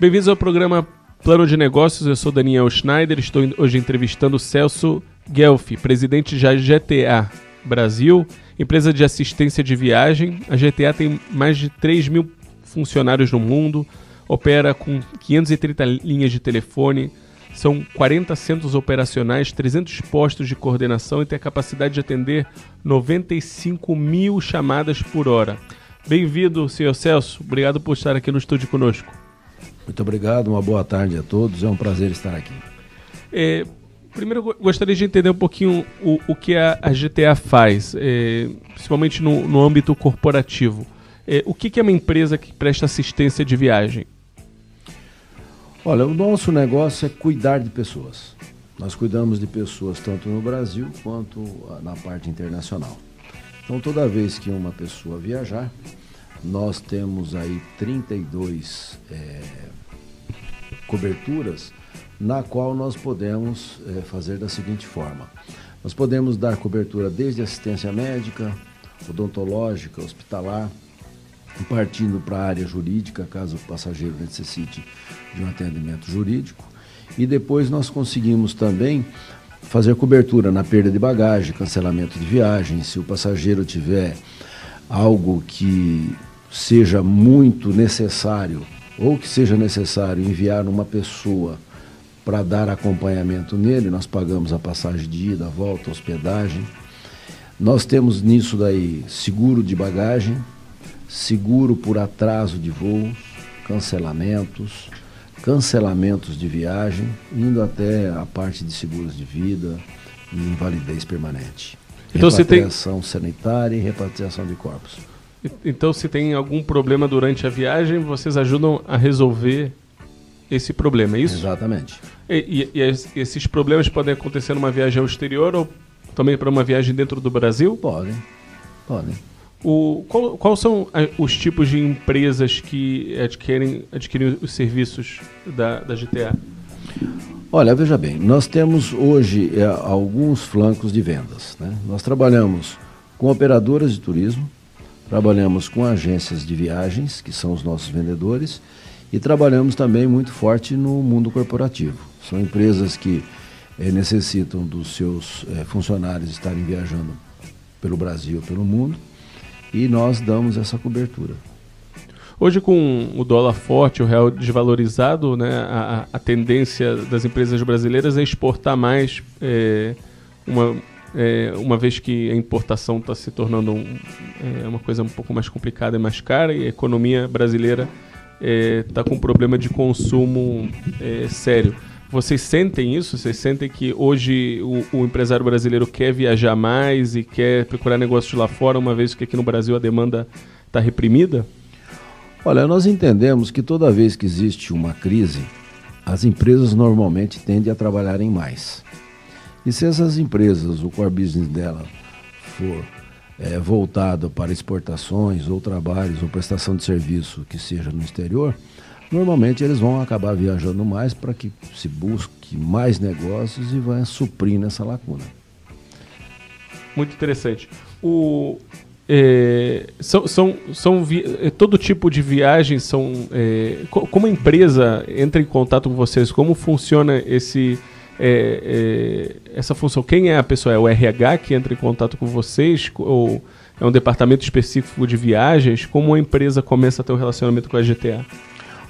Bem-vindos ao programa Plano de Negócios. Eu sou Daniel Schneider, estou hoje entrevistando o Celso Guelfi, presidente da GTA Brasil, empresa de assistência de viagem. A GTA tem mais de 3 mil funcionários no mundo, opera com 530 linhas de telefone, são 40 centros operacionais, 300 postos de coordenação e tem a capacidade de atender 95 mil chamadas por hora. Bem-vindo, senhor Celso. Obrigado por estar aqui no estúdio conosco. Muito obrigado, uma boa tarde a todos. É um prazer estar aqui. Primeiro, eu gostaria de entender um pouquinho o que a GTA faz, principalmente no âmbito corporativo. O que é uma empresa que presta assistência de viagem? Olha, o nosso negócio é cuidar de pessoas. Nós cuidamos de pessoas tanto no Brasil quanto na parte internacional. Então, toda vez que uma pessoa viajar, nós temos aí 32 coberturas, na qual nós podemos fazer da seguinte forma. Nós podemos dar cobertura desde assistência médica, odontológica, hospitalar, partindo para a área jurídica, caso o passageiro necessite de um atendimento jurídico. E depois nós conseguimos também fazer cobertura na perda de bagagem, cancelamento de viagem. Se o passageiro tiver algo que seja muito necessário ou que seja necessário enviar uma pessoa para dar acompanhamento nele, nós pagamos a passagem de ida, volta, hospedagem. Nós temos nisso daí seguro de bagagem, seguro por atraso de voos, cancelamentos de viagem, indo até a parte de seguros de vida e invalidez permanente. Então, repatriação sanitária e repatriação de corpos. Então, se tem algum problema durante a viagem, vocês ajudam a resolver esse problema, é isso? Exatamente. E esses problemas podem acontecer numa viagem ao exterior ou também para uma viagem dentro do Brasil? Podem. Quais são os tipos de empresas que adquirem os serviços da GTA? Olha, veja bem, nós temos hoje alguns flancos de vendas, né? Nós trabalhamos com operadoras de turismo, trabalhamos com agências de viagens, que são os nossos vendedores, e trabalhamos também muito forte no mundo corporativo. São empresas que necessitam dos seus funcionários estarem viajando pelo Brasil, pelo mundo, e nós damos essa cobertura. Hoje, com o dólar forte, o real desvalorizado, né, a tendência das empresas brasileiras é exportar mais, uma vez que a importação está se tornando uma coisa um pouco mais complicada e mais cara, e a economia brasileira está com um problema de consumo sério. Vocês sentem isso? Vocês sentem que hoje o empresário brasileiro quer viajar mais e quer procurar negócios lá fora, uma vez que aqui no Brasil a demanda está reprimida? Olha, nós entendemos que toda vez que existe uma crise, as empresas normalmente tendem a trabalharem mais. E se essas empresas, o core business dela for voltado para exportações ou trabalhos ou prestação de serviço que seja no exterior, normalmente eles vão acabar viajando mais para que se busque mais negócios e vai suprindo essa lacuna. Muito interessante. Todo tipo de viagem como a empresa entra em contato com vocês? Como funciona essa função? Quem é a pessoa? É o RH que entra em contato com vocês? Ou é um departamento específico de viagens? Como a empresa começa a ter um relacionamento com a GTA?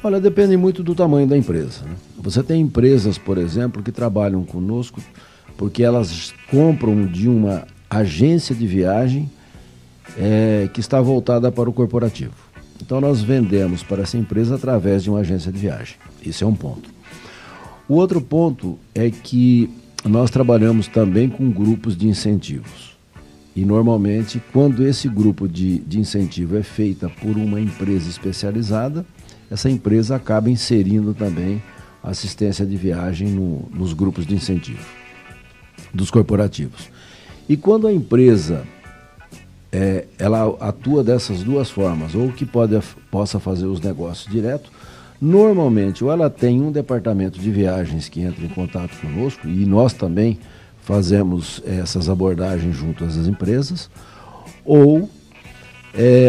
Olha, depende muito do tamanho da empresa, né? Você tem empresas, por exemplo, que trabalham conosco porque elas compram de uma agência de viagem que está voltada para o corporativo. Então nós vendemos para essa empresa através de uma agência de viagem. Isso é um ponto. O outro ponto é que nós trabalhamos também com grupos de incentivos. E normalmente, quando esse grupo de incentivo é feita por uma empresa especializada, essa empresa acaba inserindo também assistência de viagem nos grupos de incentivo dos corporativos. E quando a empresa ela atua dessas duas formas, ou que possa fazer os negócios direto, normalmente ou ela tem um departamento de viagens que entra em contato conosco, e nós também fazemos essas abordagens junto às empresas, ou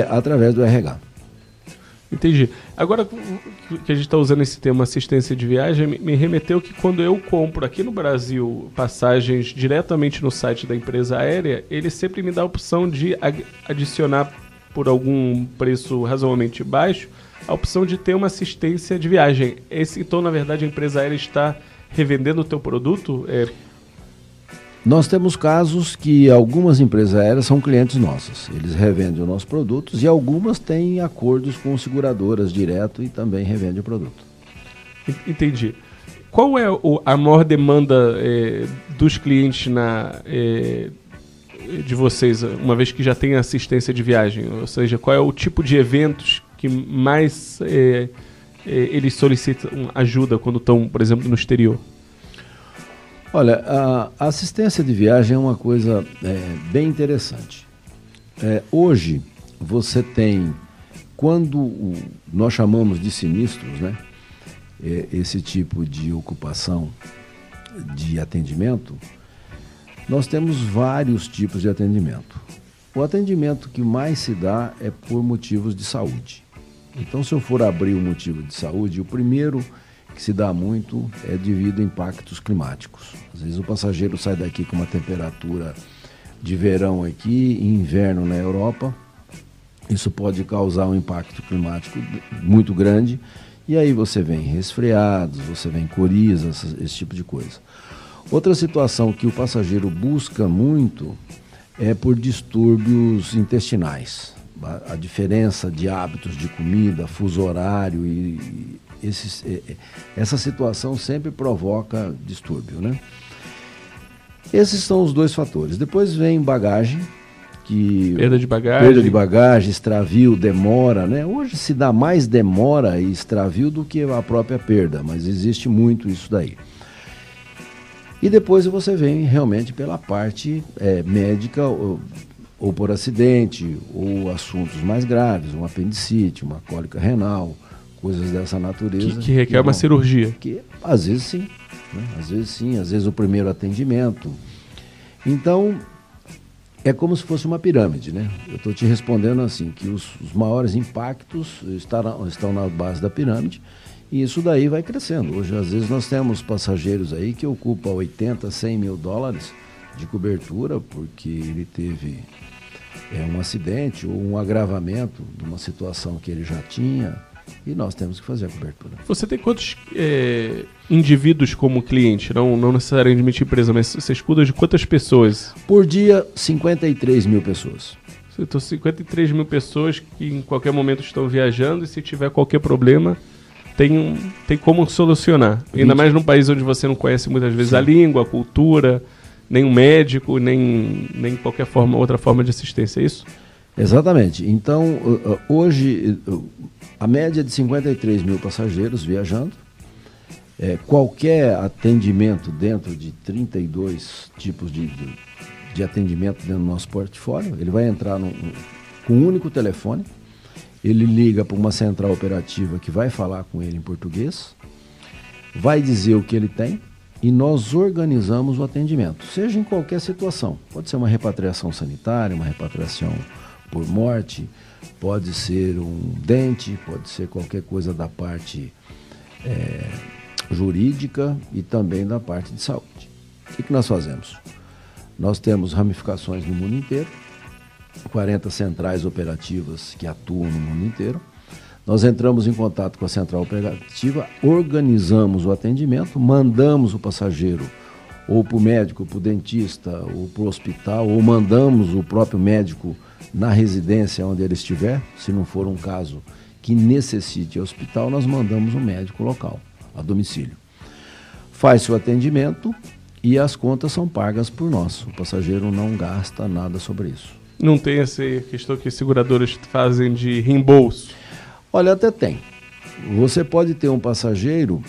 através do RH. Entendi. Agora que a gente está usando esse termo assistência de viagem, me remeteu que quando eu compro aqui no Brasil passagens diretamente no site da empresa aérea, ele sempre me dá a opção de adicionar por algum preço razoavelmente baixo, a opção de ter uma assistência de viagem. Então, na verdade, a empresa aérea está revendendo o teu produto? Nós temos casos que algumas empresas aéreas são clientes nossas. Eles revendem os nossos produtos e algumas têm acordos com seguradoras direto e também revendem o produto. Entendi. Qual é a maior demanda dos clientes de vocês, uma vez que já tem assistência de viagem? Ou seja, qual é o tipo de eventos que mais eles solicitam ajuda quando estão, por exemplo, no exterior? Olha, a assistência de viagem é uma coisa bem interessante. Hoje, você tem, quando nós chamamos de sinistros, né, esse tipo de ocupação de atendimento, nós temos vários tipos de atendimento. O atendimento que mais se dá é por motivos de saúde. Então, se eu for abrir o motivo de saúde, o primeiro que se dá muito é devido a impactos climáticos. Às vezes o passageiro sai daqui com uma temperatura de verão aqui e inverno na Europa. Isso pode causar um impacto climático muito grande e aí você vem resfriados, você vem corizas, esse tipo de coisa. Outra situação que o passageiro busca muito é por distúrbios intestinais. A diferença de hábitos de comida, fuso horário e essa situação sempre provoca distúrbio, né? Esses são os dois fatores. Depois vem bagagem, perda de bagagem, extravio, demora, né? Hoje se dá mais demora e extravio do que a própria perda, mas existe muito isso daí. E depois você vem realmente pela parte médica, ou por acidente, ou assuntos mais graves, um apendicite, uma cólica renal, coisas dessa natureza. Que requer uma cirurgia. Que às vezes sim, né? Às vezes o primeiro atendimento. Então, é como se fosse uma pirâmide, né? Eu estou te respondendo assim, que os maiores impactos estão na base da pirâmide e isso daí vai crescendo. Hoje, às vezes, nós temos passageiros aí que ocupam 80, 100 mil dólares de cobertura porque ele teve um acidente ou um agravamento de uma situação que ele já tinha. E nós temos que fazer a cobertura. Você tem quantos indivíduos como cliente? Não necessariamente empresa, mas você escuta de quantas pessoas? Por dia, 53 mil pessoas. Então, 53 mil pessoas que em qualquer momento estão viajando e se tiver qualquer problema, tem como solucionar. 20. Ainda mais num país onde você não conhece muitas vezes a língua, a cultura, nem um médico, nem qualquer outra forma de assistência, é isso? Exatamente. Então, hoje, a média é de 53 mil passageiros viajando. Qualquer atendimento dentro de 32 tipos de atendimento dentro do nosso portfólio, ele vai entrar com um único telefone, ele liga para uma central operativa que vai falar com ele em português, vai dizer o que ele tem e nós organizamos o atendimento, seja em qualquer situação. Pode ser uma repatriação sanitária, uma repatriação por morte, pode ser um dente, pode ser qualquer coisa da parte jurídica e também da parte de saúde. O que nós fazemos? Nós temos ramificações no mundo inteiro, 40 centrais operativas que atuam no mundo inteiro. Nós entramos em contato com a central operativa, organizamos o atendimento, mandamos o passageiro ou para o médico, para o dentista, ou para o hospital, ou mandamos o próprio médico na residência onde ele estiver. Se não for um caso que necessite hospital, nós mandamos um médico local, a domicílio. Faz-se o atendimento e as contas são pagas por nós. O passageiro não gasta nada sobre isso. Não tem essa questão que as seguradoras fazem de reembolso? Olha, até tem. Você pode ter um passageiro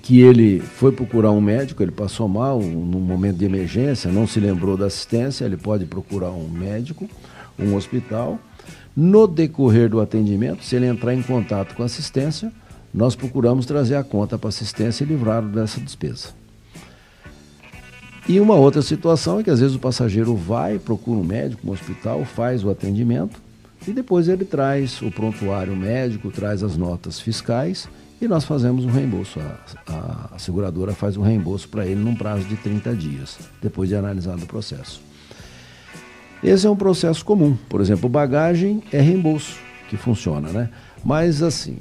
que ele foi procurar um médico, ele passou mal num momento de emergência, não se lembrou da assistência, ele pode procurar um médico, um hospital. No decorrer do atendimento, se ele entrar em contato com a assistência, nós procuramos trazer a conta para a assistência e livrá-lo dessa despesa. E uma outra situação é que às vezes o passageiro vai, procura um médico, um hospital, faz o atendimento E depois ele traz o prontuário médico, traz as notas fiscais e nós fazemos um reembolso. A seguradora faz um reembolso para ele num prazo de 30 dias, depois de analisado o processo. Esse é um processo comum. Por exemplo, bagagem é reembolso, que funciona, né? Mas, assim,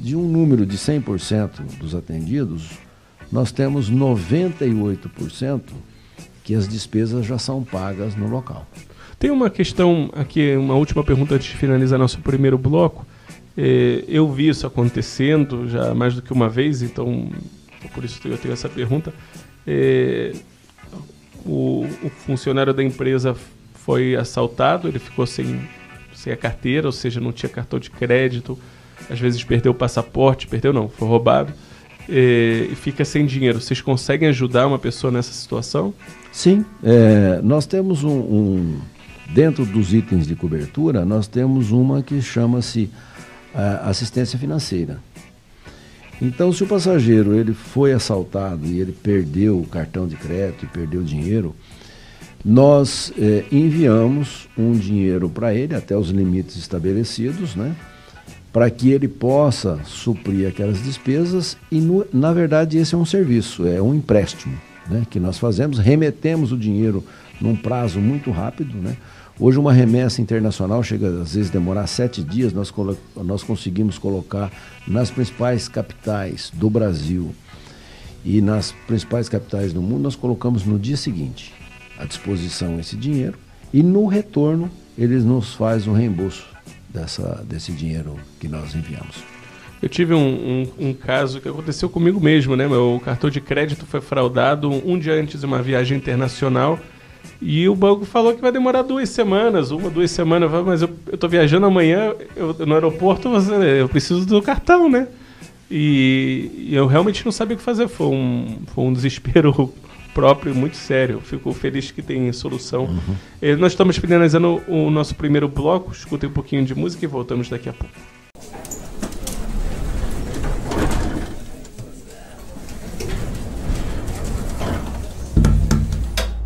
de um número de 100% dos atendidos, nós temos 98% que as despesas já são pagas no local. Tem uma questão aqui, uma última pergunta antes de finalizar nosso primeiro bloco. Eu vi isso acontecendo já mais do que uma vez, então por isso eu tenho essa pergunta. O funcionário da empresa foi assaltado, ele ficou sem a carteira, ou seja, não tinha cartão de crédito, às vezes perdeu o passaporte, foi roubado, e fica sem dinheiro. Vocês conseguem ajudar uma pessoa nessa situação? Sim, nós temos dentro dos itens de cobertura, nós temos uma que chama-se assistência financeira. Então, se o passageiro ele foi assaltado e ele perdeu o cartão de crédito e perdeu o dinheiro, nós enviamos um dinheiro para ele até os limites estabelecidos, né, para que ele possa suprir aquelas despesas e, na verdade, esse é um serviço, é um empréstimo, né, que nós fazemos, remetemos o dinheiro num prazo muito rápido, né. Hoje uma remessa internacional chega, às vezes, a demorar 7 dias, nós conseguimos colocar nas principais capitais do Brasil e nas principais capitais do mundo, nós colocamos no dia seguinte à disposição esse dinheiro e no retorno eles nos fazem um reembolso desse dinheiro que nós enviamos. Eu tive um caso que aconteceu comigo mesmo, né? Meu cartão de crédito foi fraudado um dia antes de uma viagem internacional. E o banco falou que vai demorar 2 semanas, 2 semanas. Mas eu tô viajando amanhã, no aeroporto, eu preciso do cartão, né? E eu realmente não sabia o que fazer. Foi um desespero próprio, muito sério. Fico feliz que tem solução. Uhum. Nós estamos finalizando o nosso primeiro bloco. Escutem um pouquinho de música e voltamos daqui a pouco.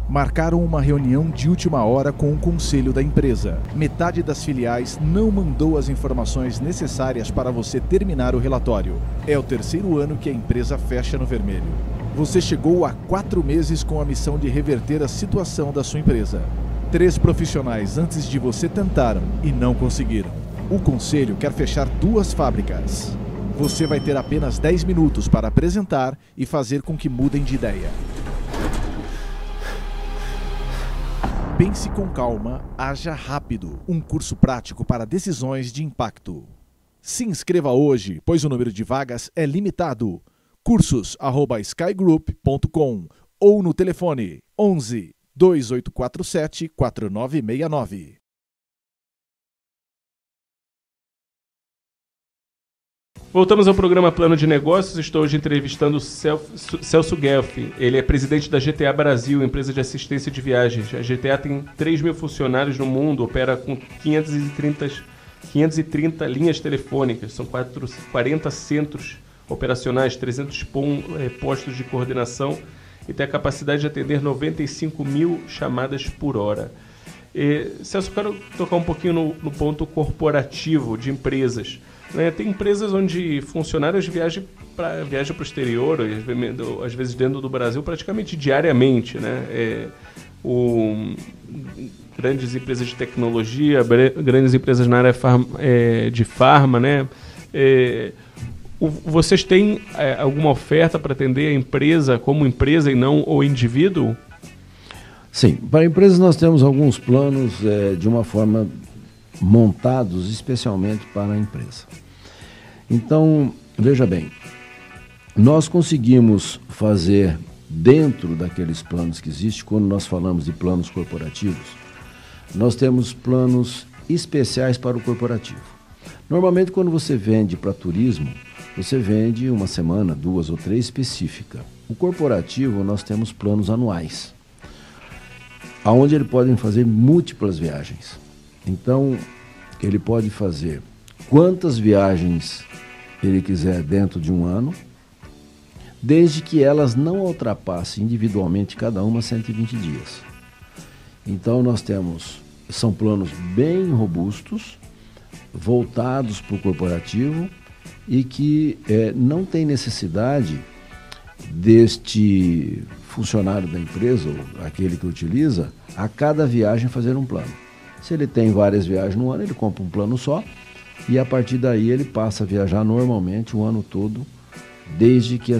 Marcaram uma reunião de última hora com o conselho da empresa. Metade das filiais não mandou as informações necessárias para você terminar o relatório. É o 3º ano que a empresa fecha no vermelho. Você chegou a 4 meses com a missão de reverter a situação da sua empresa. 3 profissionais antes de você tentaram e não conseguiram. O conselho quer fechar 2 fábricas. Você vai ter apenas 10 minutos para apresentar e fazer com que mudem de ideia. Pense com calma, haja rápido. Um curso prático para decisões de impacto. Se inscreva hoje, pois o número de vagas é limitado. cursos@skygroup.com ou no telefone 11 2847 4969. Voltamos ao programa Plano de Negócios. Estou hoje entrevistando o Celso Guelfi. Ele é presidente da GTA Brasil, empresa de assistência de viagens. A GTA tem 3.000 funcionários no mundo, opera com 530 linhas telefônicas, são 40 centros operacionais, 300 postos de coordenação e tem a capacidade de atender 95 mil chamadas por hora. Celso, eu quero tocar um pouquinho no ponto corporativo de empresas. Tem empresas onde funcionários viajam para o exterior, às vezes dentro do Brasil, praticamente diariamente, né? Grandes empresas de tecnologia, grandes empresas na área de farma, né? Vocês têm alguma oferta para atender a empresa como empresa e não o indivíduo? Sim, para empresas nós temos alguns planos de uma forma montados especialmente para a empresa. Então, veja bem, nós conseguimos fazer dentro daqueles planos que existem, quando nós falamos de planos corporativos, nós temos planos especiais para o corporativo. Normalmente, quando você vende para turismo, você vende uma semana, 2 ou 3 específica. O corporativo, nós temos planos anuais, onde ele pode fazer múltiplas viagens. Então, ele pode fazer quantas viagens ele quiser dentro de um ano, desde que elas não ultrapassem individualmente cada uma 120 dias. Então, são planos bem robustos voltados para o corporativo e que não tem necessidade deste funcionário da empresa, ou aquele que utiliza, a cada viagem fazer um plano. Se ele tem várias viagens no ano, ele compra um plano só e a partir daí ele passa a viajar normalmente o ano todo, desde que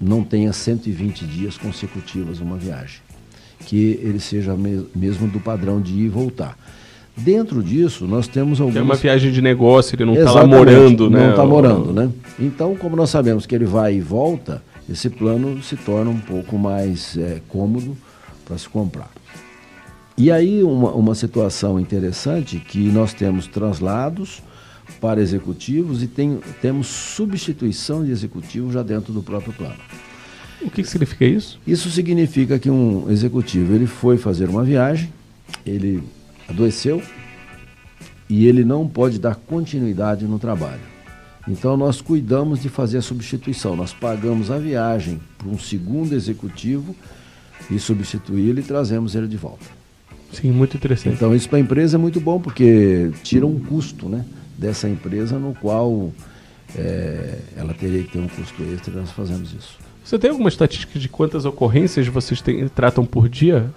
não tenha 120 dias consecutivos uma viagem, que ele seja mesmo do padrão de ir e voltar. Dentro disso, nós temos algumas... É uma viagem de negócio, ele não está lá morando, né? Não está morando, né? Então, como nós sabemos que ele vai e volta, esse plano se torna um pouco mais cômodo para se comprar. E aí, uma situação interessante, que nós temos translados para executivos e temos substituição de executivo já dentro do próprio plano. O que significa isso? Isso significa que um executivo, ele foi fazer uma viagem, ele adoeceu e ele não pode dar continuidade no trabalho. Então nós cuidamos de fazer a substituição, nós pagamos a viagem para um segundo executivo e substituí-lo e trazemos ele de volta. Sim, muito interessante. Então isso para a empresa é muito bom, porque tira um custo, né, dessa empresa no qual ela teria que ter um custo extra e nós fazemos isso. Você tem alguma estatística de quantas ocorrências vocês tratam por dia?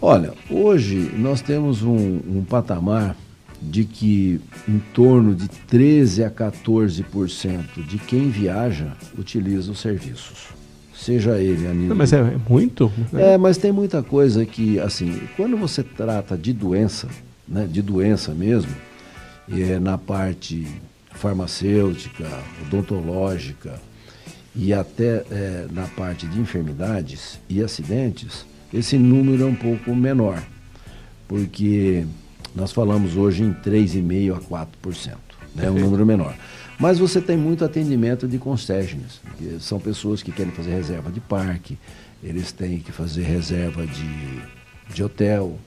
Olha, hoje nós temos um patamar de que em torno de 13% a 14% de quem viaja utiliza os serviços. Seja ele a nível... Mas é muito? Mas tem muita coisa que, assim, quando você trata de doença, né, de doença mesmo, na parte farmacêutica, odontológica e até na parte de enfermidades e acidentes, esse número é um pouco menor, porque nós falamos hoje em 3,5% a 4%, né? É um número menor. Mas você tem muito atendimento de concierges, que são pessoas que querem fazer reserva de parque, eles têm que fazer reserva de hotel,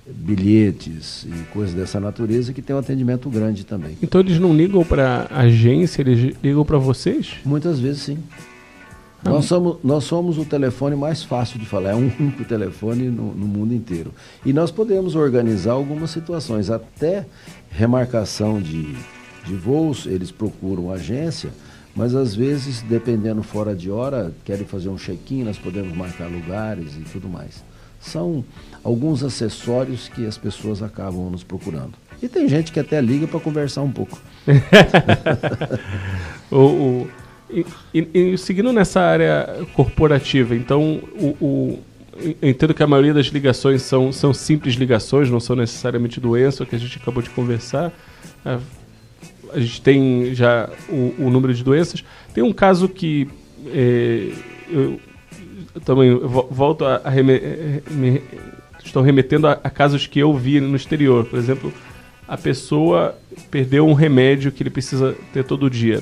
bilhetes e coisas dessa natureza, que tem um atendimento grande também. Então eles não ligam para a agência, eles ligam para vocês? Muitas vezes sim. Nós somos o telefone mais fácil de falar, é um único telefone no mundo inteiro. E nós podemos organizar algumas situações, até remarcação de voos, eles procuram agência, mas às vezes, dependendo fora de hora, querem fazer um check-in, nós podemos marcar lugares e tudo mais. São alguns acessórios que as pessoas acabam nos procurando. E tem gente que até liga para conversar um pouco. E seguindo nessa área corporativa, então eu entendo que a maioria das ligações são simples ligações, não são necessariamente doença, o que a gente acabou de conversar. A gente tem já o número de doenças. Tem um caso que eu também volto estou remetendo a casos que eu vi no exterior. Por exemplo, a pessoa perdeu um remédio que ele precisa ter todo dia.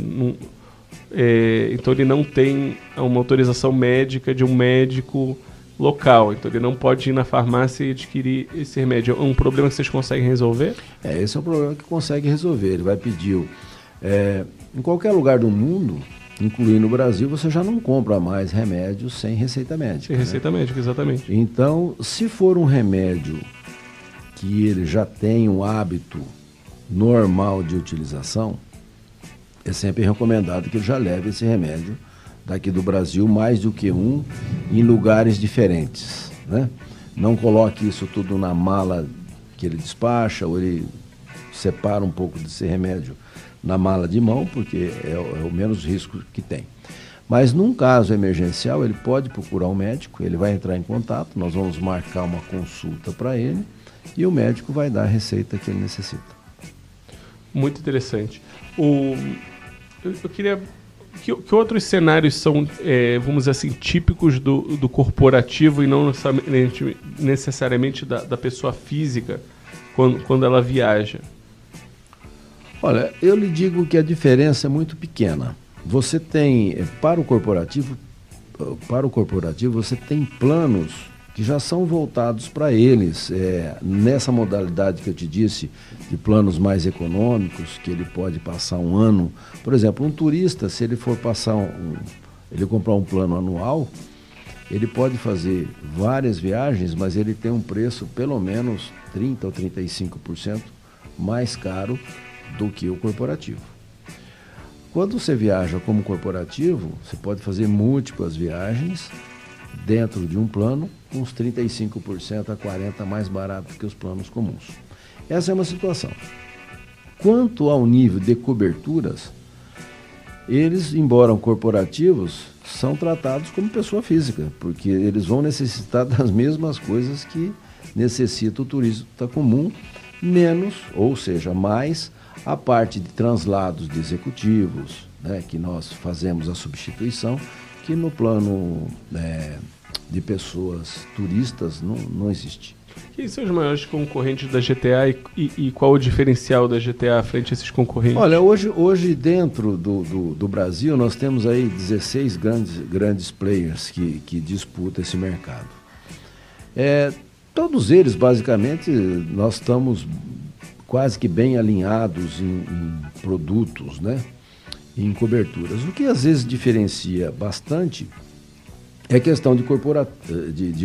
Então ele não tem uma autorização médica de um médico local, então ele não pode ir na farmácia e adquirir esse remédio. É um problema que vocês conseguem resolver? Esse é um problema que consegue resolver. Ele vai pedir em qualquer lugar do mundo, incluindo o Brasil, você já não compra mais remédios sem receita médica. Sem receita médica, exatamente. Então, se for um remédio que ele já tem um hábito normal de utilização, é sempre recomendado que ele já leve esse remédio daqui do Brasil, mais do que um, em lugares diferentes, né? Não coloque isso tudo na mala que ele despacha, ou ele separa um pouco desse remédio na mala de mão, porque é o menos risco que tem. Mas num caso emergencial, ele pode procurar um médico, ele vai entrar em contato, nós vamos marcar uma consulta para ele e o médico vai dar a receita que ele necessita. Muito interessante. Eu queria... Que outros cenários são, vamos dizer assim, típicos do corporativo e não necessariamente da pessoa física quando ela viaja? Olha, eu lhe digo que a diferença é muito pequena. Você tem, para o corporativo você tem planos que já são voltados para eles, nessa modalidade que eu te disse, de planos mais econômicos, que ele pode passar um ano. Por exemplo, um turista, se ele for passar ele comprar um plano anual, ele pode fazer várias viagens, mas ele tem um preço pelo menos 30% ou 35% mais caro do que o corporativo. Quando você viaja como corporativo, você pode fazer múltiplas viagens dentro de um plano, com uns 35% a 40% mais barato que os planos comuns. Essa é uma situação. Quanto ao nível de coberturas, eles, embora corporativos, são tratados como pessoa física, porque eles vão necessitar das mesmas coisas que necessita o turista comum, menos, ou seja, mais a parte de translados de executivos, né, que nós fazemos a substituição, que no plano de pessoas turistas não existe. Quem são os maiores concorrentes da GTA e qual o diferencial da GTA frente a esses concorrentes? Olha, hoje dentro do Brasil nós temos aí 16 grandes players que disputam esse mercado. Todos eles, basicamente, nós estamos quase que bem alinhados em produtos, né? Em coberturas. O que às vezes diferencia bastante é a questão de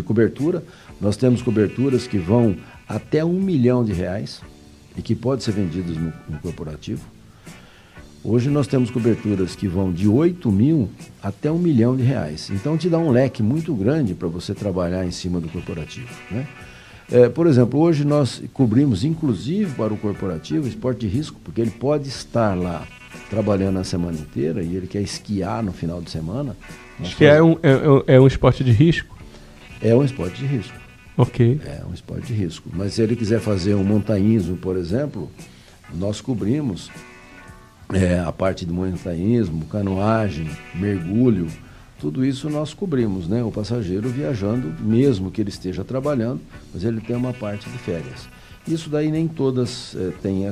cobertura. Nós temos coberturas que vão até R$1 milhão e que podem ser vendidas no corporativo. Hoje nós temos coberturas que vão de 8 mil até R$1 milhão. Então te dá um leque muito grande para você trabalhar em cima do corporativo, né? Por exemplo, hoje nós cobrimos inclusive para o corporativo esporte de risco, porque ele pode estar lá trabalhando a semana inteira e ele quer esquiar no final de semana. Esquiar é um esporte de risco? É um esporte de risco. Ok. É um esporte de risco. Mas se ele quiser fazer um montanhismo, por exemplo, nós cobrimos a parte de montanhismo, canoagem, mergulho, tudo isso nós cobrimos, né? O passageiro viajando, mesmo que ele esteja trabalhando, mas ele tem uma parte de férias. Isso daí nem todas têm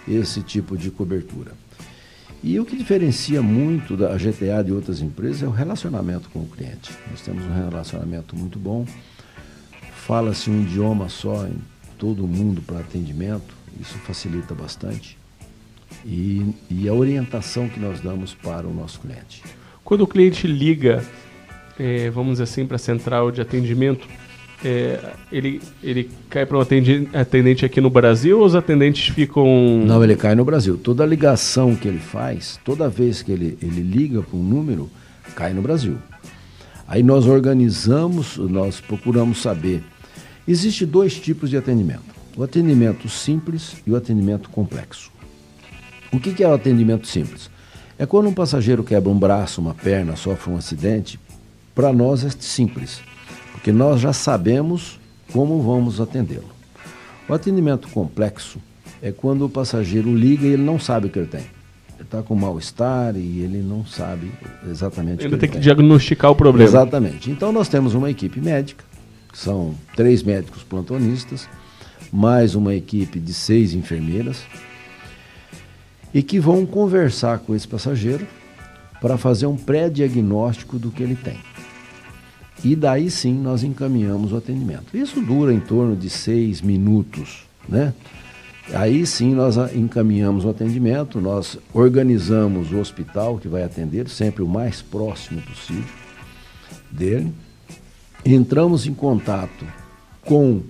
esse tipo de cobertura. E o que diferencia muito da GTA de outras empresas é o relacionamento com o cliente. Nós temos um relacionamento muito bom, fala-se um idioma só em todo o mundo para atendimento, isso facilita bastante. E a orientação que nós damos para o nosso cliente. Quando o cliente liga, vamos dizer assim, para a central de atendimento, ele cai para um atendente aqui no Brasil ou os atendentes ficam... Não, ele cai no Brasil. Toda ligação que ele faz, toda vez que ele liga para um número, cai no Brasil. Aí nós nós procuramos saber. Existem 2 tipos de atendimento. O atendimento simples e o atendimento complexo. O que é o atendimento simples? É quando um passageiro quebra um braço, uma perna, sofre um acidente, para nós é simples, porque nós já sabemos como vamos atendê-lo. O atendimento complexo é quando o passageiro liga e ele não sabe o que ele tem. Ele está com mal-estar e ele não sabe exatamente o que ele tem. Ainda tem que diagnosticar o problema. Exatamente. Então nós temos uma equipe médica, que são 3 médicos plantonistas, mais uma equipe de 6 enfermeiras, e que vão conversar com esse passageiro para fazer um pré-diagnóstico do que ele tem. E daí sim nós encaminhamos o atendimento. Isso dura em torno de 6 minutos, né? Aí sim nós encaminhamos o atendimento, nós organizamos o hospital que vai atender, sempre o mais próximo possível dele. Entramos em contato com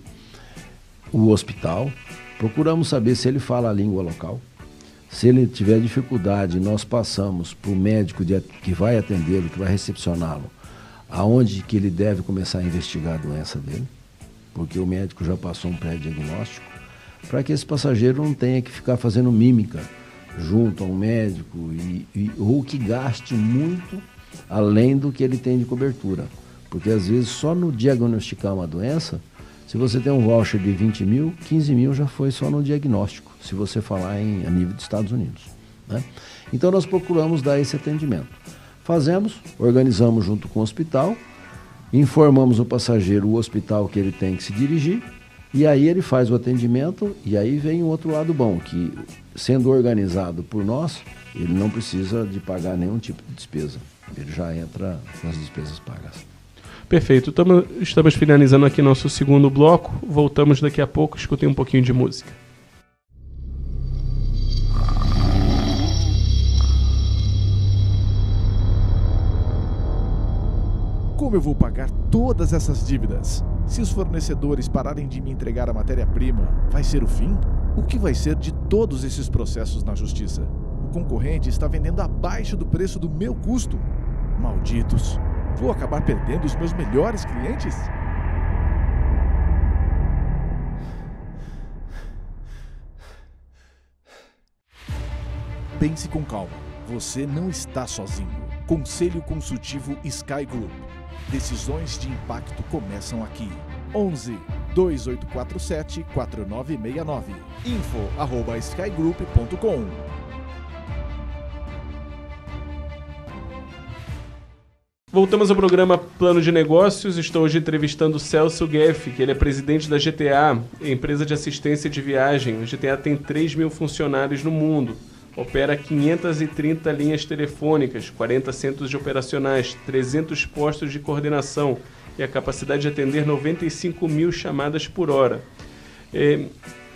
o hospital, procuramos saber se ele fala a língua local. Se ele tiver dificuldade, nós passamos para o médico que vai atendê-lo, que vai recepcioná-lo, aonde que ele deve começar a investigar a doença dele, porque o médico já passou um pré-diagnóstico, para que esse passageiro não tenha que ficar fazendo mímica junto a um médico ou que gaste muito além do que ele tem de cobertura. Porque às vezes só no diagnosticar uma doença, se você tem um voucher de 20 mil, 15 mil já foi só no diagnóstico, se você falar a nível dos Estados Unidos, né? Então nós procuramos dar esse atendimento. Organizamos junto com o hospital, informamos o passageiro o hospital que ele tem que se dirigir, e aí ele faz o atendimento, e aí vem o outro lado bom, que sendo organizado por nós, ele não precisa de pagar nenhum tipo de despesa, ele já entra com as despesas pagas. Perfeito, estamos finalizando aqui nosso segundo bloco, voltamos daqui a pouco, escutem um pouquinho de música. Como eu vou pagar todas essas dívidas? Se os fornecedores pararem de me entregar a matéria-prima, vai ser o fim? O que vai ser de todos esses processos na justiça? O concorrente está vendendo abaixo do preço do meu custo. Malditos! Vou acabar perdendo os meus melhores clientes? Pense com calma. Você não está sozinho. Conselho Consultivo Sky Group. Decisões de impacto começam aqui. 11 2847 4969. info@skygroup.com. Voltamos ao programa Plano de Negócios. Estou hoje entrevistando o Celso Guelfi, que ele é presidente da GTA, empresa de assistência de viagem. O GTA tem 3 mil funcionários no mundo. Opera 530 linhas telefônicas, 40 centros de operacionais, 300 postos de coordenação e a capacidade de atender 95 mil chamadas por hora.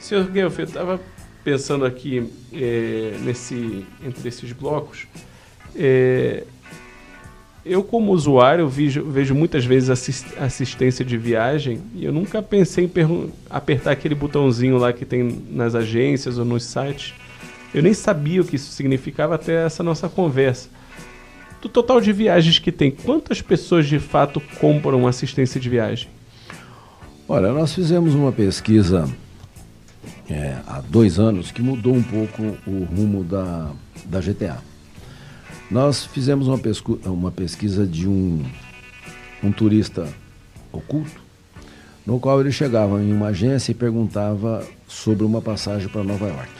Senhor Guelfi, eu estava pensando aqui entre esses blocos. Eu, como usuário, vejo muitas vezes assistência de viagem e eu nunca pensei em apertar aquele botãozinho lá que tem nas agências ou nos sites. Eu nem sabia o que isso significava até essa nossa conversa. Do total de viagens que tem, quantas pessoas de fato compram assistência de viagem? Olha, nós fizemos uma pesquisa há 2 anos que mudou um pouco o rumo da GTA. Nós fizemos uma pesquisa de um turista oculto, no qual ele chegava em uma agência e perguntava sobre uma passagem para Nova York.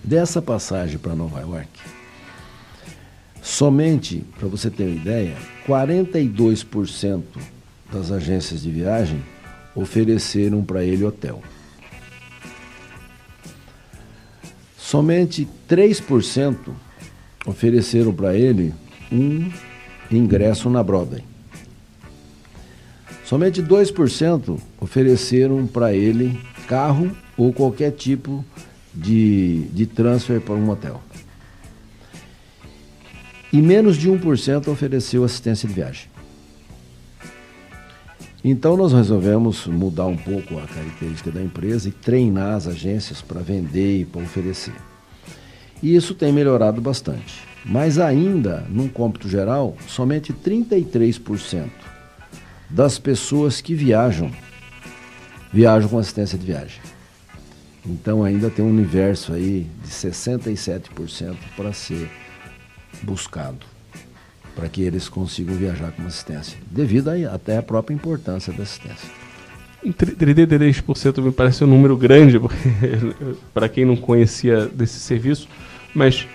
Dessa passagem para Nova York, somente, para você ter uma ideia, 42% das agências de viagem ofereceram para ele hotel. Somente 3% ofereceram para ele um ingresso na Broadway. Somente 2% ofereceram para ele carro ou qualquer tipo de transfer para um hotel. E menos de 1% ofereceu assistência de viagem. Então nós resolvemos mudar um pouco a característica da empresa e treinar as agências para vender e para oferecer. E isso tem melhorado bastante. Mas ainda, num cômputo geral, somente 33% das pessoas que viajam com assistência de viagem. Então ainda tem um universo aí de 67% para ser buscado, para que eles consigam viajar com assistência, devido até à própria importância da assistência. 33% me parece um número grande para quem não conhecia desse serviço, mas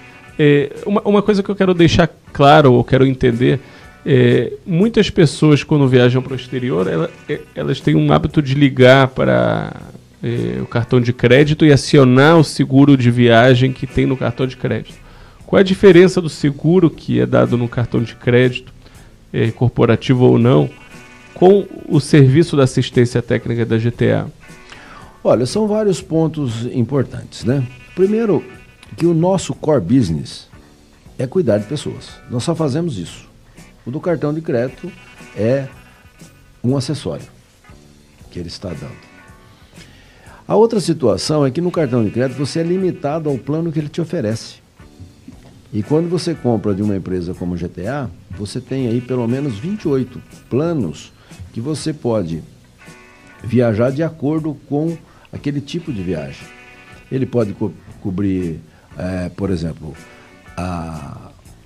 uma coisa que eu quero deixar claro, ou quero entender, muitas pessoas quando viajam para o exterior, elas têm um hábito de ligar para o cartão de crédito e acionar o seguro de viagem que tem no cartão de crédito. Qual é a diferença do seguro que é dado no cartão de crédito, corporativo ou não, com o serviço da assistência técnica da GTA? Olha, são vários pontos importantes, né? Primeiro, que o nosso core business é cuidar de pessoas. Nós só fazemos isso. O do cartão de crédito é um acessório que ele está dando. A outra situação é que no cartão de crédito você é limitado ao plano que ele te oferece. E quando você compra de uma empresa como a GTA, você tem aí pelo menos 28 planos que você pode viajar de acordo com aquele tipo de viagem. Ele pode cobrir, por exemplo,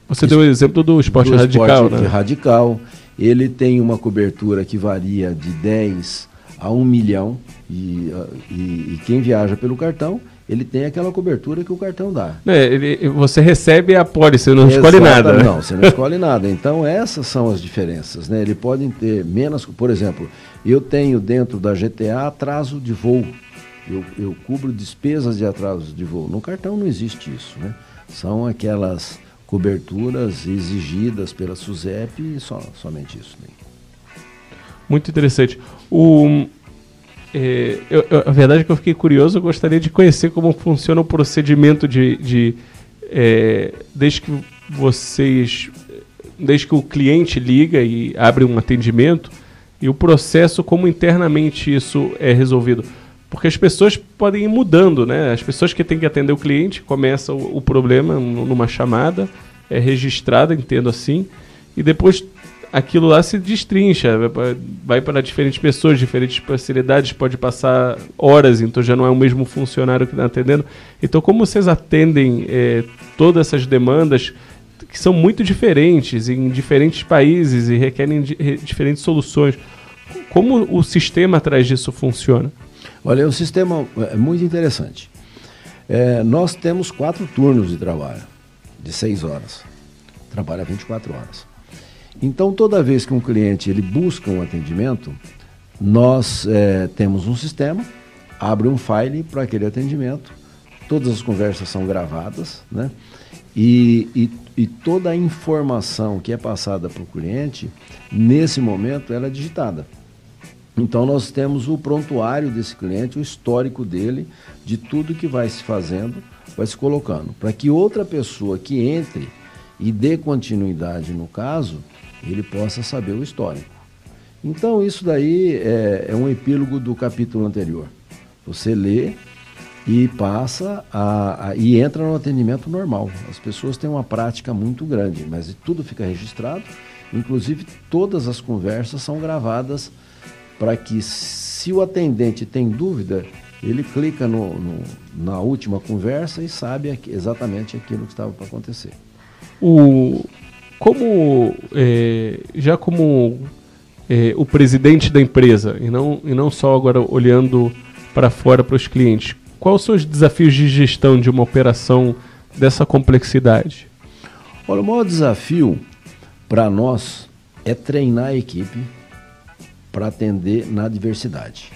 Você deu o exemplo do esporte radical, né? Radical. Ele tem uma cobertura que varia de 10 a 1 milhão e quem viaja pelo cartão, ele tem aquela cobertura que o cartão dá. Você recebe a pólice, você não escolhe nada. Né? Não, você não escolhe nada. Então essas são as diferenças, né? Ele pode ter menos, por exemplo, eu tenho dentro da GTA atraso de voo. Eu cubro despesas de atraso de voo. No cartão não existe isso, né? São aquelas coberturas exigidas pela SUSEP e somente isso. Né? Muito interessante. A verdade é que eu fiquei curioso, eu gostaria de conhecer como funciona o procedimento desde que o cliente liga e abre um atendimento, e o processo, como internamente isso é resolvido. Porque as pessoas podem ir mudando, né? As pessoas que têm que atender o cliente, começa o problema numa chamada, é registrada, entendo assim, e depois aquilo lá se destrincha, vai para diferentes pessoas, diferentes facilidades, pode passar horas, então já não é o mesmo funcionário que está atendendo. Então, como vocês atendem todas essas demandas que são muito diferentes em diferentes países e requerem diferentes soluções, como o sistema atrás disso funciona? Olha, o sistema é muito interessante. Nós temos 4 turnos de trabalho, de 6 horas. Trabalha 24 horas. Então, toda vez que um cliente ele busca um atendimento, nós temos um sistema, abre um file para aquele atendimento, todas as conversas são gravadas, né? E toda a informação que é passada para o cliente, nesse momento, ela é digitada. Então, nós temos o prontuário desse cliente, o histórico dele, de tudo que vai se fazendo, vai se colocando, para que outra pessoa que entre e dê continuidade no caso, ele possa saber o histórico. Então, isso daí é um epílogo do capítulo anterior. Você lê e passa e entra no atendimento normal. As pessoas têm uma prática muito grande, mas tudo fica registrado. Inclusive, todas as conversas são gravadas para que, se o atendente tem dúvida, ele clica na última conversa e sabe exatamente aquilo que estava para acontecer. Como o presidente da empresa, e não só agora olhando para fora para os clientes, quais são os desafios de gestão de uma operação dessa complexidade? Olha, o maior desafio para nós é treinar a equipe para atender na diversidade.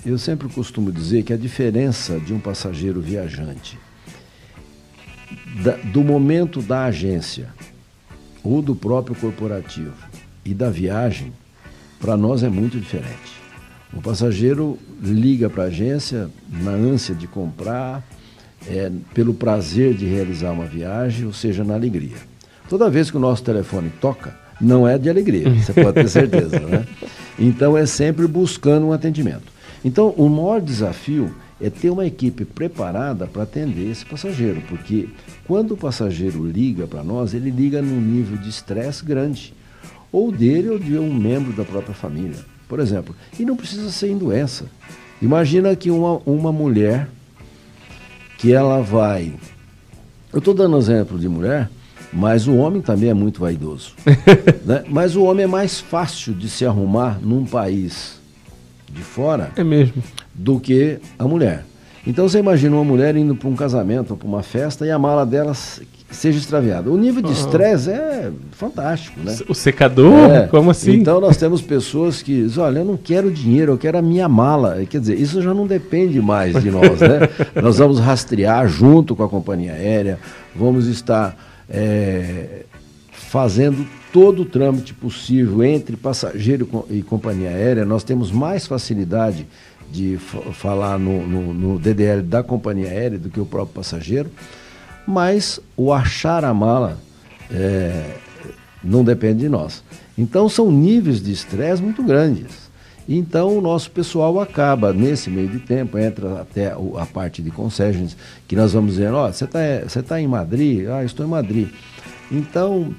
Eu sempre costumo dizer que a diferença de um passageiro viajante do momento da agência ou do próprio corporativo e da viagem, para nós é muito diferente. O passageiro liga para a agência na ânsia de comprar, pelo prazer de realizar uma viagem, ou seja, na alegria. Toda vez que o nosso telefone toca, não é de alegria, você pode ter certeza, né? Então é sempre buscando um atendimento. Então o maior desafio é ter uma equipe preparada para atender esse passageiro, porque quando o passageiro liga para nós, ele liga num nível de estresse grande, ou dele ou de um membro da própria família, por exemplo. E não precisa ser em doença. Imagina que uma mulher que ela vai... Eu estou dando exemplo de mulher, mas o homem também é muito vaidoso. Né? Mas o homem é mais fácil de se arrumar num país de fora do que a mulher. Então você imagina uma mulher indo para um casamento ou para uma festa e a mala dela seja extraviada. O nível de estresse é fantástico, né? O secador? Como assim? Então nós temos pessoas que dizem, olha, eu não quero dinheiro, eu quero a minha mala. Quer dizer, isso já não depende mais de nós, né? Nós vamos rastrear junto com a companhia aérea, vamos estar fazendo todo o trâmite possível entre passageiro e companhia aérea. Nós temos mais facilidade de falar no DDL da companhia aérea do que o próprio passageiro, mas o achar a mala não depende de nós. Então são níveis de estresse muito grandes. Então o nosso pessoal acaba, nesse meio de tempo, entra até a parte de concessions, que nós vamos dizer, ó, você tá em Madrid? Ah, estou em Madrid. Então,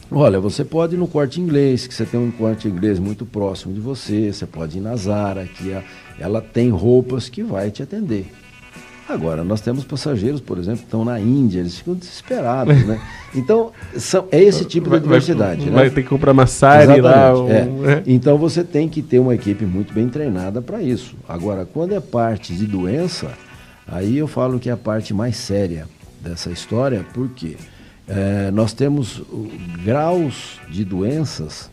olha, você pode ir no Corte Inglês, que você tem um Corte Inglês muito próximo de você pode ir na Zara, que ela tem roupas que vai te atender. Agora, nós temos passageiros, por exemplo, que estão na Índia, eles ficam desesperados, né? Então, é esse tipo de diversidade. Vai ter que comprar massagem lá. Então, você tem que ter uma equipe muito bem treinada para isso. Agora, quando é parte de doença, aí eu falo que é a parte mais séria dessa história, porque nós temos graus de doenças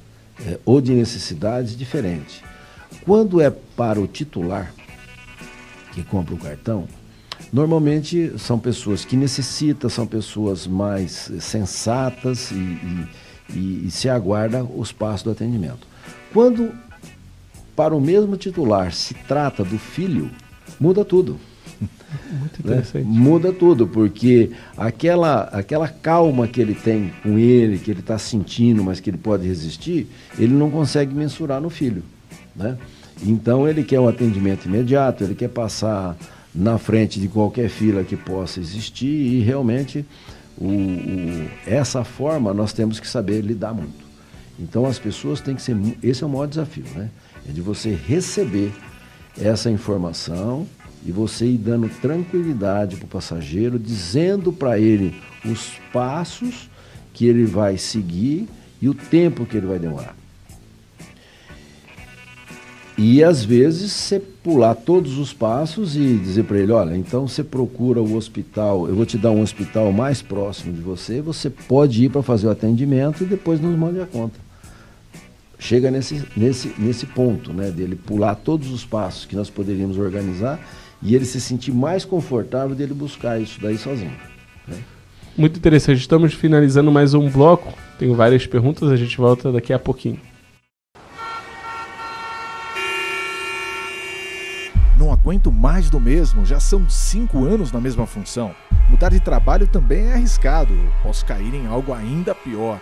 ou de necessidades diferentes. Quando é para o titular que compra o cartão, normalmente são pessoas que necessitam, são pessoas mais sensatas e se aguarda os passos do atendimento. Quando para o mesmo titular se trata do filho, muda tudo. Muito interessante. Né? Muda tudo, porque aquela calma que ele tem com ele, que ele está sentindo, mas que ele pode resistir, ele não consegue mensurar no filho. Né? Então ele quer um atendimento imediato, ele quer passar na frente de qualquer fila que possa existir e realmente essa forma nós temos que saber lidar muito. Então as pessoas têm que ser, esse é o maior desafio, né? É de você receber essa informação e você ir dando tranquilidade para o passageiro, dizendo para ele os passos que ele vai seguir e o tempo que ele vai demorar. E às vezes você pular todos os passos e dizer para ele, olha, então você procura o hospital, eu vou te dar um hospital mais próximo de você, você pode ir para fazer o atendimento e depois nos mande a conta. Chega nesse ponto, né, dele pular todos os passos que nós poderíamos organizar e ele se sentir mais confortável dele buscar isso daí sozinho, né? Muito interessante. Estamos finalizando mais um bloco. Tenho várias perguntas, a gente volta daqui a pouquinho. Não aguento mais do mesmo, já são 5 anos na mesma função. Mudar de trabalho também é arriscado, posso cair em algo ainda pior.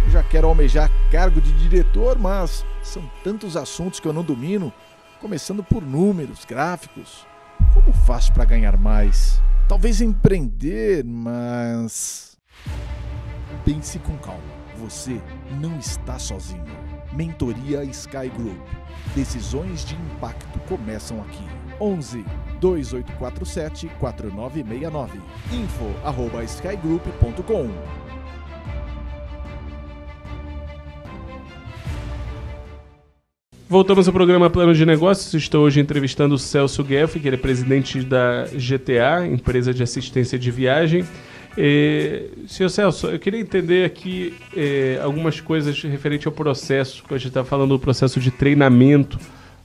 Eu já quero almejar cargo de diretor, mas são tantos assuntos que eu não domino, começando por números, gráficos. Como faço para ganhar mais? Talvez empreender, mas... Pense com calma, você não está sozinho. Mentoria Sky Group. Decisões de impacto começam aqui. 11 2847 4969. info@skygroup.com. Voltamos ao programa Plano de Negócios. Estou hoje entrevistando o Celso Guelfi, que ele é presidente da GTA, empresa de assistência de viagem. Senhor Celso, eu queria entender aqui algumas coisas referente ao processo, que a gente está falando do processo de treinamento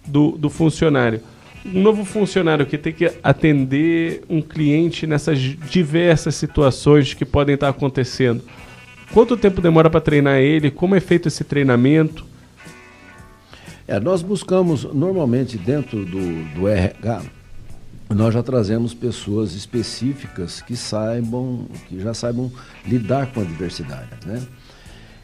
do funcionário. Um novo funcionário que tem que atender um cliente nessas diversas situações que podem estar acontecendo. Quanto tempo demora para treinar ele? Como é feito esse treinamento? Nós buscamos, normalmente dentro do RH, nós já trazemos pessoas específicas que já saibam lidar com a diversidade, né?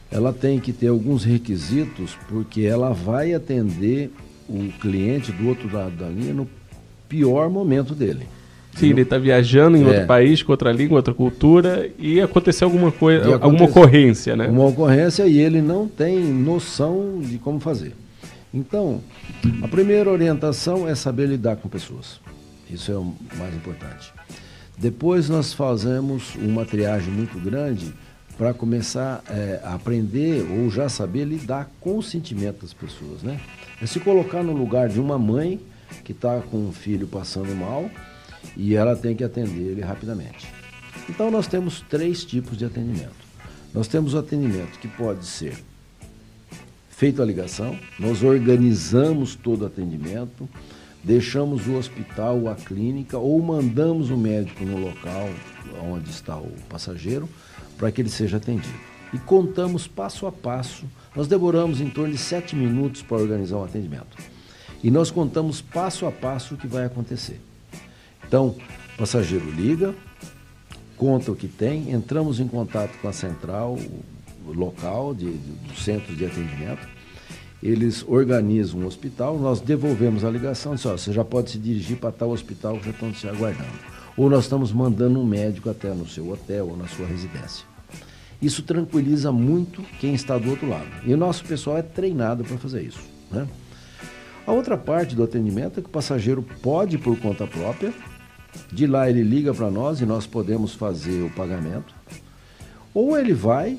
Ela tem que ter alguns requisitos, porque ela vai atender o cliente do outro lado da linha no pior momento dele. Sim, ele está viajando em outro país, com outra língua, outra cultura, e aconteceu alguma coisa, alguma ocorrência, né? Uma ocorrência e ele não tem noção de como fazer. Então, a primeira orientação é saber lidar com pessoas. Isso é o mais importante. Depois nós fazemos uma triagem muito grande para começar a aprender ou já saber lidar com o sentimento das pessoas, né? É se colocar no lugar de uma mãe que está com um filho passando mal e ela tem que atender ele rapidamente. Então nós temos 3 tipos de atendimento. Nós temos o atendimento que pode ser feito a ligação, nós organizamos todo o atendimento, deixamos o hospital, a clínica ou mandamos o médico no local onde está o passageiro para que ele seja atendido. E contamos passo a passo, nós demoramos em torno de 7 minutos para organizar um atendimento. E nós contamos passo a passo o que vai acontecer. Então, o passageiro liga, conta o que tem, entramos em contato com a central local do centro de atendimento, eles organizam um hospital, nós devolvemos a ligação, dizemos, você já pode se dirigir para tal hospital que já estão se aguardando. Ou nós estamos mandando um médico até no seu hotel ou na sua residência. Isso tranquiliza muito quem está do outro lado. E o nosso pessoal é treinado para fazer isso, né? A outra parte do atendimento é que o passageiro pode, por conta própria, de lá ele liga para nós e nós podemos fazer o pagamento. Ou ele vai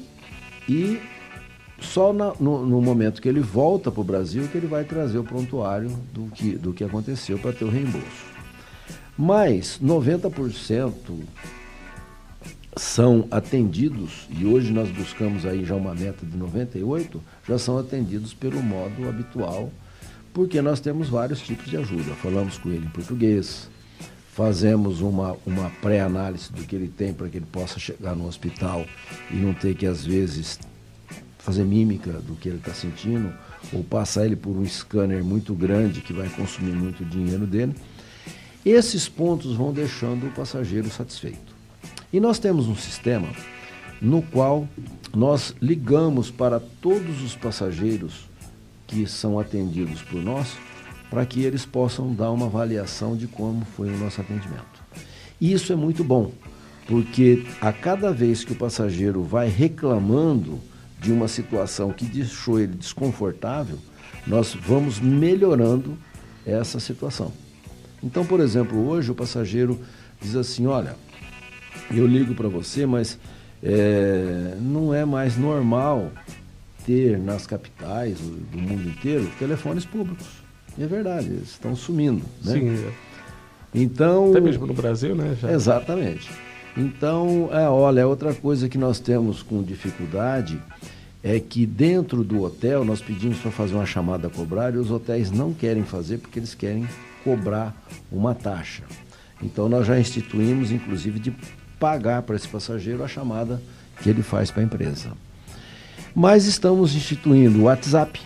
e só no momento que ele volta para o Brasil que ele vai trazer o prontuário do que aconteceu para ter o reembolso. Mas 90% são atendidos, e hoje nós buscamos aí já uma meta de 98%, já são atendidos pelo modo habitual, porque nós temos vários tipos de ajuda. Falamos com ele em português, fazemos uma pré-análise do que ele tem para que ele possa chegar no hospital e não ter que, às vezes, fazer mímica do que ele está sentindo, ou passar ele por um scanner muito grande que vai consumir muito dinheiro dele. Esses pontos vão deixando o passageiro satisfeito. E nós temos um sistema no qual nós ligamos para todos os passageiros que são atendidos por nós para que eles possam dar uma avaliação de como foi o nosso atendimento. E isso é muito bom, porque a cada vez que o passageiro vai reclamando de uma situação que deixou ele desconfortável, nós vamos melhorando essa situação. Então, por exemplo, hoje o passageiro diz assim, olha, eu ligo para você, mas não é mais normal ter nas capitais do mundo inteiro telefones públicos. E é verdade, eles estão sumindo, né? Sim. Então, até mesmo no Brasil, né? Já. Exatamente. Então, olha, outra coisa que nós temos com dificuldade é que dentro do hotel nós pedimos para fazer uma chamada a cobrar e os hotéis não querem fazer porque eles querem cobrar uma taxa. Então nós já instituímos, inclusive, de pagar para esse passageiro a chamada que ele faz para a empresa. Mas estamos instituindo o WhatsApp.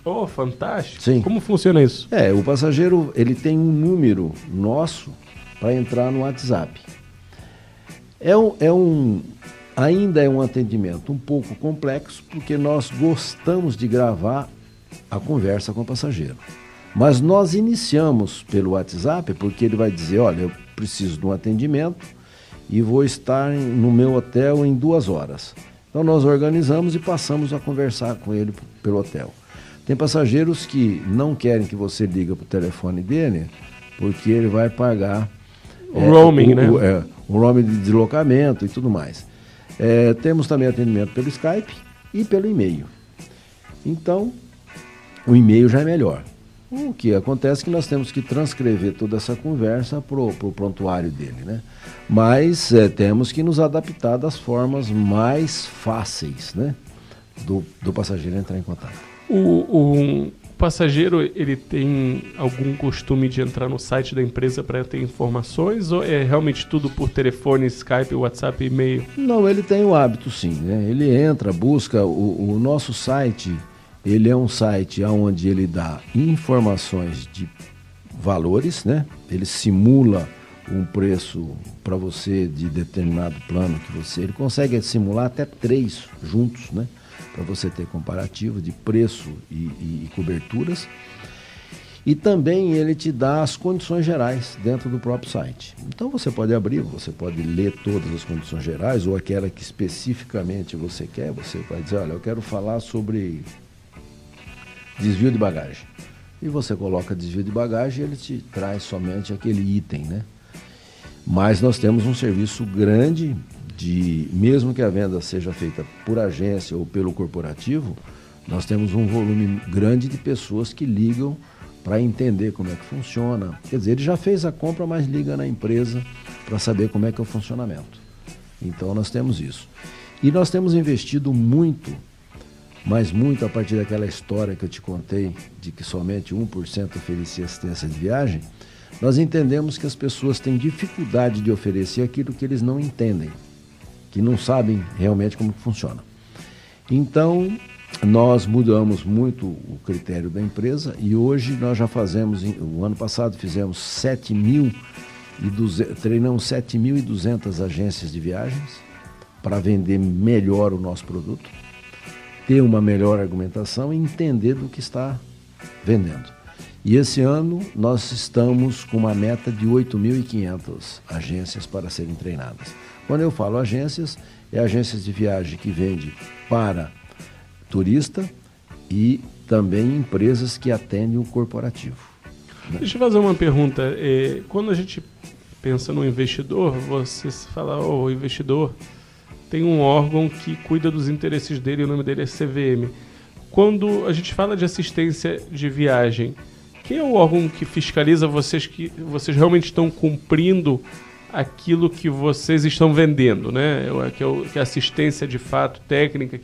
Oh, fantástico. Sim. Como funciona isso? O passageiro ele tem um número nosso para entrar no WhatsApp. Ainda é um atendimento um pouco complexo, porque nós gostamos de gravar a conversa com o passageiro. Mas nós iniciamos pelo WhatsApp, porque ele vai dizer, olha, eu preciso de um atendimento e vou estar no meu hotel em 2 horas. Então nós organizamos e passamos a conversar com ele pelo hotel. Tem passageiros que não querem que você ligue para o telefone dele, porque ele vai pagar o roaming, né? O roaming de deslocamento e tudo mais. Temos também atendimento pelo Skype e pelo e-mail. Então, o e-mail já é melhor. O que acontece é que nós temos que transcrever toda essa conversa para o prontuário dele, né? Mas temos que nos adaptar das formas mais fáceis, né? Do passageiro entrar em contato. O passageiro, ele tem algum costume de entrar no site da empresa para ter informações ou é realmente tudo por telefone, Skype, WhatsApp, e-mail? Não, ele tem o hábito sim, né? Ele entra, busca o nosso site, ele é um site onde ele dá informações de valores, né? Ele simula um preço para você de determinado plano que ele consegue simular até 3 juntos, né? Para você ter comparativo de preço e coberturas. E também ele te dá as condições gerais dentro do próprio site. Então você pode abrir, você pode ler todas as condições gerais ou aquela que especificamente você quer. Você vai dizer, olha, eu quero falar sobre desvio de bagagem. E você coloca desvio de bagagem e ele te traz somente aquele item, né? Mas nós temos um serviço grande mesmo que a venda seja feita por agência ou pelo corporativo, nós temos um volume grande de pessoas que ligam para entender como é que funciona. Quer dizer, ele já fez a compra, mas liga na empresa para saber como é que é o funcionamento. Então nós temos isso. E nós temos investido muito, mas muito a partir daquela história que eu te contei, de que somente 1% oferecia assistência de viagem, nós entendemos que as pessoas têm dificuldade de oferecer aquilo que eles não entendem, que não sabem realmente como funciona. Então, nós mudamos muito o critério da empresa e hoje nós já fazemos, o ano passado fizemos 7.200 agências de viagens para vender melhor o nosso produto, ter uma melhor argumentação e entender do que está vendendo. E esse ano nós estamos com uma meta de 8.500 agências para serem treinadas. Quando eu falo agências, é agências de viagem que vendem para turista e também empresas que atendem o corporativo. Deixa eu fazer uma pergunta. Quando a gente pensa no investidor, você fala, o investidor tem um órgão que cuida dos interesses dele, o nome dele é CVM. Quando a gente fala de assistência de viagem, quem é o órgão que fiscaliza vocês, que vocês realmente estão cumprindo aquilo que vocês estão vendendo, né? Que é assistência de fato técnica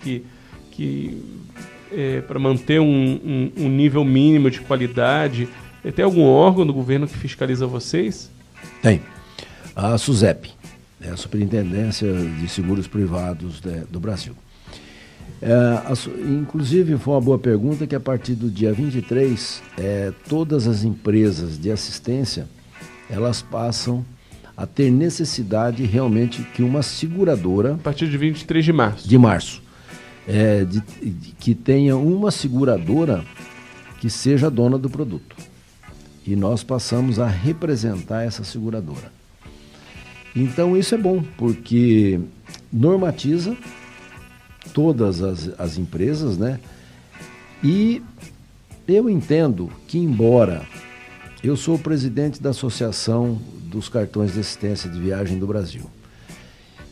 para manter um nível mínimo de qualidade. Tem algum órgão do governo que fiscaliza vocês? Tem. A SUSEP, a Superintendência de Seguros Privados do Brasil. Inclusive, foi uma boa pergunta que a partir do dia 23, todas as empresas de assistência, elas passam a ter necessidade realmente que uma seguradora... A partir de 23 de março. De março. Que tenha uma seguradora que seja dona do produto. e nós passamos a representar essa seguradora. Então isso é bom, porque normatiza todas as empresas, né? E eu entendo que, embora eu sou o presidente da Associação dos Cartões de Assistência de Viagem do Brasil,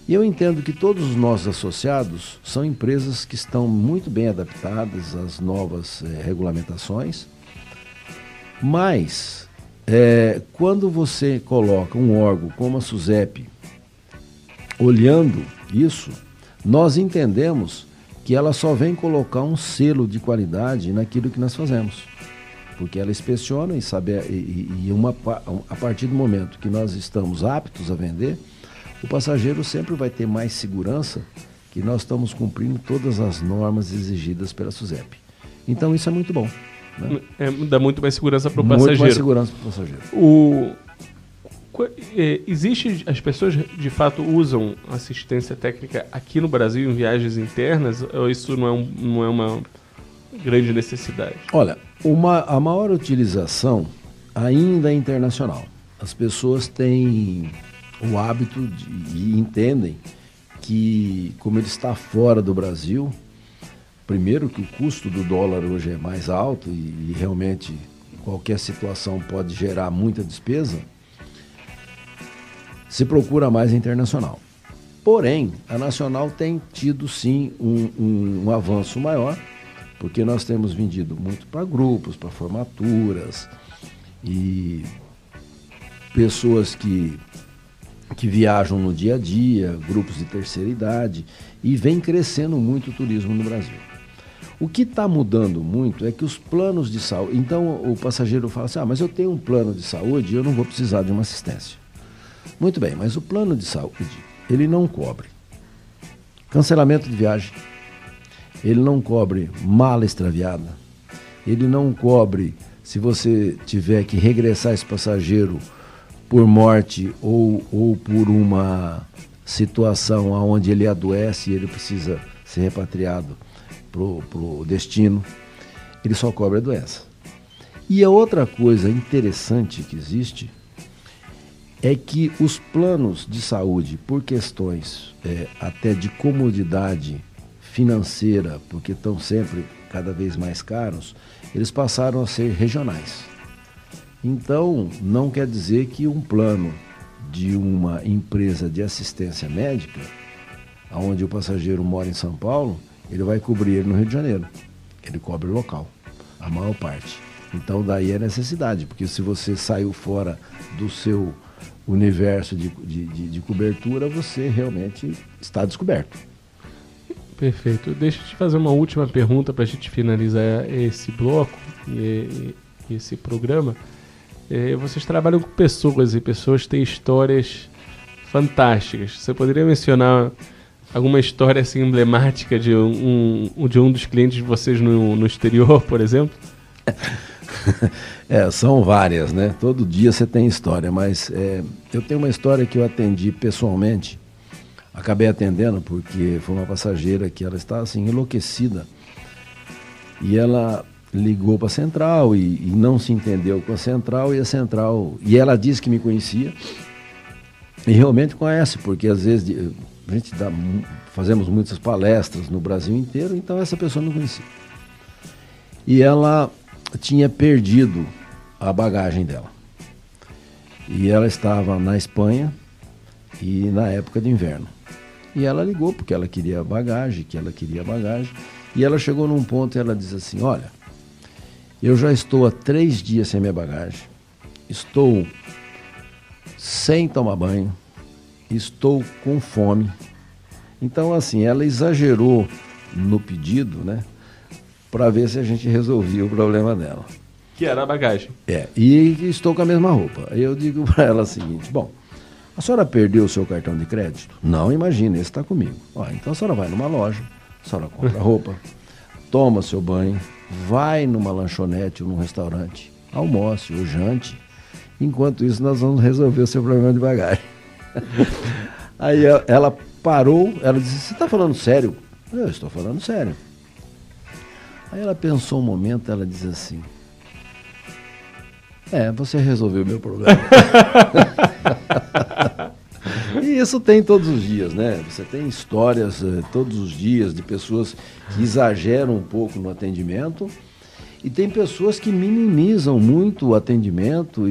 e eu entendo que todos os nossos associados são empresas que estão muito bem adaptadas às novas regulamentações, mas quando você coloca um órgão como a SUSEP olhando isso, nós entendemos que ela só vem colocar um selo de qualidade naquilo que nós fazemos. Porque ela inspeciona e sabe, a partir do momento que nós estamos aptos a vender, o passageiro sempre vai ter mais segurança que nós estamos cumprindo todas as normas exigidas pela SUSEP. Então isso é muito bom. Né? Dá muito mais segurança para o passageiro. Muito mais segurança para o passageiro. Existe, as pessoas de fato usam assistência técnica aqui no Brasil em viagens internas, ou isso não é uma grande necessidade? Olha, a maior utilização ainda é internacional. As pessoas têm o hábito e entendem que, como ele está fora do Brasil, primeiro que o custo do dólar hoje é mais alto e realmente qualquer situação pode gerar muita despesa, se procura mais a internacional. Porém, a nacional tem tido sim um avanço maior, porque nós temos vendido muito para grupos, para formaturas e pessoas que viajam no dia a dia, grupos de terceira idade, e vem crescendo muito o turismo no Brasil. O que está mudando muito é que os planos de saúde... Então o passageiro fala assim, mas eu tenho um plano de saúde e eu não vou precisar de uma assistência. Muito bem, mas o plano de saúde, ele não cobre cancelamento de viagem, ele não cobre mala extraviada, ele não cobre se você tiver que regressar esse passageiro por morte ou por uma situação onde ele adoece e ele precisa ser repatriado para o destino, ele só cobre a doença. E a outra coisa interessante que existe é que os planos de saúde, por questões até de comodidade financeira, porque estão sempre cada vez mais caros, eles passaram a ser regionais. Então, não quer dizer que um plano de uma empresa de assistência médica, onde o passageiro mora em São Paulo, ele vai cobrir ele no Rio de Janeiro. Ele cobre local, a maior parte. Então, daí é necessidade, porque se você saiu fora do seu universo de cobertura, você realmente está descoberto. Perfeito. Deixa eu te fazer uma última pergunta para a gente finalizar esse bloco e esse programa. Vocês trabalham com pessoas e pessoas têm histórias fantásticas. Você poderia mencionar alguma história assim, emblemática de um dos clientes de vocês no exterior, por exemplo? São várias, né? Todo dia você tem história, mas eu tenho uma história que eu atendi pessoalmente. Acabei atendendo porque foi uma passageira que ela estava assim, enlouquecida. E ela ligou para a central e não se entendeu com a central, e ela disse que me conhecia e realmente conhece, porque às vezes a gente fazemos muitas palestras no Brasil inteiro, então essa pessoa me conhecia. E ela tinha perdido a bagagem dela. E ela estava na Espanha e na época de inverno. E ela ligou porque ela queria bagagem, e ela chegou num ponto e ela disse assim, olha, eu já estou há 3 dias sem minha bagagem, estou sem tomar banho, estou com fome. Então, assim, ela exagerou no pedido, né, para ver se a gente resolvia o problema dela. Que era a bagagem. E estou com a mesma roupa. Aí eu digo para ela o seguinte, bom, a senhora perdeu o seu cartão de crédito? Não, imagina, esse está comigo. Então a senhora vai numa loja, a senhora compra roupa, toma seu banho, vai numa lanchonete ou num restaurante, almoce ou jante. Enquanto isso, nós vamos resolver o seu problema de bagagem. Aí ela parou, ela disse, você está falando sério? Eu estou falando sério. Aí ela pensou um momento, ela diz assim, Você resolveu o meu problema. E isso tem todos os dias, né? Você tem histórias todos os dias de pessoas que exageram um pouco no atendimento e tem pessoas que minimizam muito o atendimento.